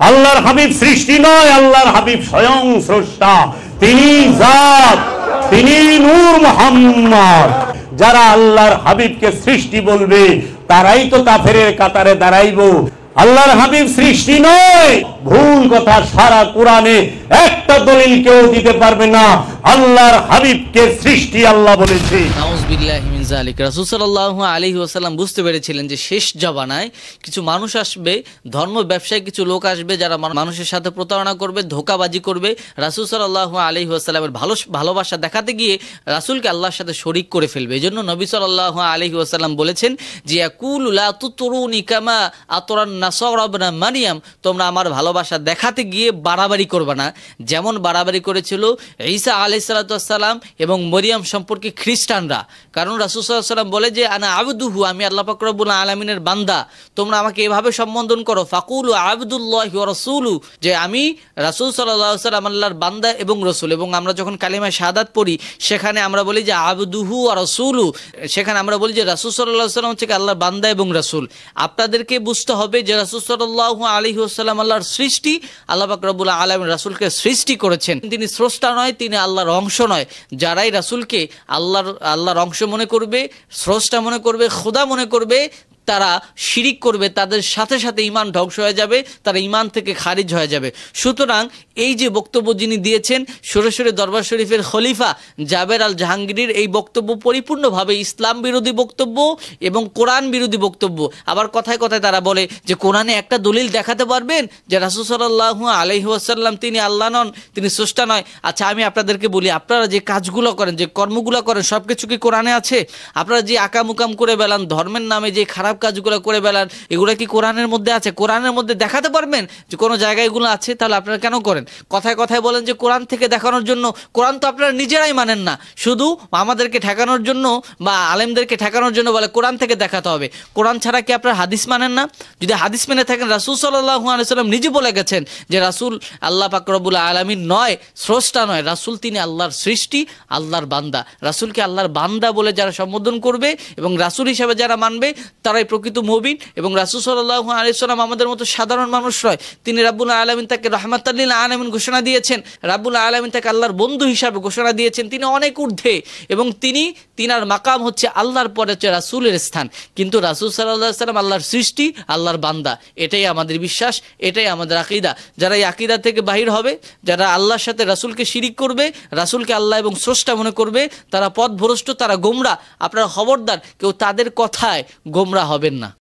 আল্লাহর হাবিব সৃষ্টি নয়, আল্লাহর হাবিব স্বয়ং স্রষ্টা। তিনি জাত, তিনি নূর মুহাম্মদ। যারা আল্লাহর হাবিবকে সৃষ্টি বলবে তারাই তো কাফেরের কাতারে দাঁড়াইব। আল্লাহর হাবিব সৃষ্টি নয়, ভুল কথা। সারা কোরআনে একটা দলিল কেউ দিতে পারবে না আল্লাহর হাবিবকে সৃষ্টি আল্লাহ বলেছে। নাউযুবিল্লাহি মিন যালিক। রাসূল সাল্লাল্লাহু আলাইহি ওয়াসাল্লাম বুঝতে পেরেছিলেন যে শেষ জামানায় কিছু মানুষ আসবে, ধর্ম ব্যবসায়ী কিছু লোক আসবে যারা মানুষের সাথে প্রতারণা করবে, ধোঁকাবাজি করবে। রাসূল সাল্লাল্লাহু আলাইহি ওয়াসাল্লামের ভালোবাসা দেখাতে গিয়ে রাসূলকে আল্লাহর সাথে শরীক করে ফেলবে। এজন্য নবী সাল্লাল্লাহু আলাইহি ওয়াসাল্লাম বলেছেন যে ইয়াকুলু লা তুতরুনি কামা আতরান নাসারা ইবনে মারইয়াম, তোমরা আমার ভালোবাসা দেখাতে গিয়ে বাড়াবাড়ি করবে না, যেমন বাড়াবাড়ি করেছিল ঈসা আলাইহিস সালাতু ওয়াস সালাম এবং মরিয়ম সম্পর্কে খ্রিস্টানরা। কারণ রাসূল সাল্লাল্লাহু আলাইহি ওয়াসাল্লাম বলে যে আনা আবদুহু, আমি আল্লাহ পাক রব্বুল আলামিনের বান্দা, তোমরা আমাকে এভাবে সম্বোধন করো। ফাকুলু আবদুল্লাহি ওয়া রাসূলু, যে আমি রাসূল সাল্লাল্লাহু আলাইহি ওয়াসাল্লাম আল্লাহর বান্দা এবং রাসূল। এবং আমরা যখন কালিমা শাহাদাত পড়ি সেখানে আমরা বলি যে আবদুহু ওয়া রাসূলু, সেখানে আমরা বলি যে রাসূল সাল্লাল্লাহু আলাইহি ওয়াসাল্লাম হচ্ছে আল্লাহর বান্দা এবং রাসূল। আপনাদেরকে বুঝতে হবে যে রাসূল সাল্লাল্লাহু আলাইহি ওয়াসাল্লাম আল্লাহর সৃষ্টি, আল্লাহ পাক রব্বুল আলামিন রাসূলকে সৃষ্টি করেছেন। তিনি স্রষ্টা নয়, তিনি আল্লাহর অংশ নয়। যারাই রাসূলকে আল্লাহর অংশ মনে করবে, স্রষ্টা মনে করবে, খোদা মনে করবে, তারা শিরিক করবে, তাদের সাথে সাথে ঈমান ধ্বংস হয়ে যাবে, তারা ঈমান থেকে খারিজ হয়ে যাবে। সুতরাং এই যে বক্তব্য যিনি দিয়েছেন সরাসরি দরবার শরীফের খলিফা জাবের আল জাহাঙ্গীরের, এই বক্তব্য পরিপূর্ণভাবে ইসলাম বিরোধী বক্তব্য এবং কোরআন বিরোধী বক্তব্য। আবার কথায় কথায় তারা বলে যে কোরআনে একটা দলিল দেখাতে পারবেন যে রাসূল সাল্লাল্লাহু আলাইহি ওয়াসাল্লাম তিনি আল্লাহ নন, তিনি স্রষ্টা নয়। আচ্ছা, আমি আপনাদেরকে বলি, আপনারা যে কাজগুলো করেন, যে কর্মগুলো করেন, সব কিছু কি কোরআনে আছে? আপনারা যে আকামুকাম করে বেলান, ধর্মের নামে যে খারাপ কাজগুলো করে বেলান, এগুলো কি কোরআনের মধ্যে আছে? কোরআনের মধ্যে দেখাতে পারবেন যে কোনো জায়গায় এগুলো আছে? তাহলে আপনারা কেন করেন? কথায় কথায় বলেন যে কোরআন থেকে দেখানোর জন্য। কোরআন তো আপনারা নিজেরাই মানেন না, শুধু আমাদেরকে ঠেকানোর জন্য বা আলেমদেরকে ঠেকানোর জন্য বলে কোরআন থেকে দেখাতে হবে। কোরআন ছাড়া কি আপনারা হাদিস মানেন না? যদি হাদিস মেনে থাকেন, রাসূল সাল্লাল্লাহু আলাইহি ওয়াসাল্লাম নিজে বলে গেছেন যে রাসূল আল্লাহ পাক রব্বুল আলামিন নয়, স্রষ্টা নয়, রাসূল তিনি আল্লাহর সৃষ্টি, আল্লাহর বান্দা। রাসূলকে আল্লাহর বান্দা বলে যারা সম্বোধন করবে এবং রাসূল হিসেবে যারা মানবে তারাই প্রকৃত মুমিন। এবং রাসূল সাল্লাল্লাহু আলাইহি ওয়াসাল্লাম আমাদের মতো সাধারণ মানুষ নয়, তিনি রাব্বুল আলামিন তাকে রাহমাতাল লিল আলামিন ঘোষণা দিয়েছেন, রাব্বুল আলামিন তাকে আল্লাহর বন্ধু হিসাবে ঘোষণা দিয়েছেন। তিনি অনেক ঊর্ধ্বে এবং তিনার মাকাম হচ্ছে আল্লাহর পরে হচ্ছে রাসূলের স্থান। কিন্তু রাসূল সাল্লাল্লাহু আলাইহি ওয়াসাল্লাম আল্লাহর সৃষ্টি, আল্লাহর বান্দা, এটাই আমাদের বিশ্বাস, এটাই আমাদের আকীদা। যারা এই আকীদা থেকে বাহির হবে, যারা আল্লাহর সাথে রাসূলকে শিরিক করবে, রাসূলকে আল্লাহ এবং স্রষ্টা মনে করবে, তারা পথভ্রষ্ট, তারা গোমরা। আপনারা খবরদার কেউ তাদের কথায় গোমরা হবেন না।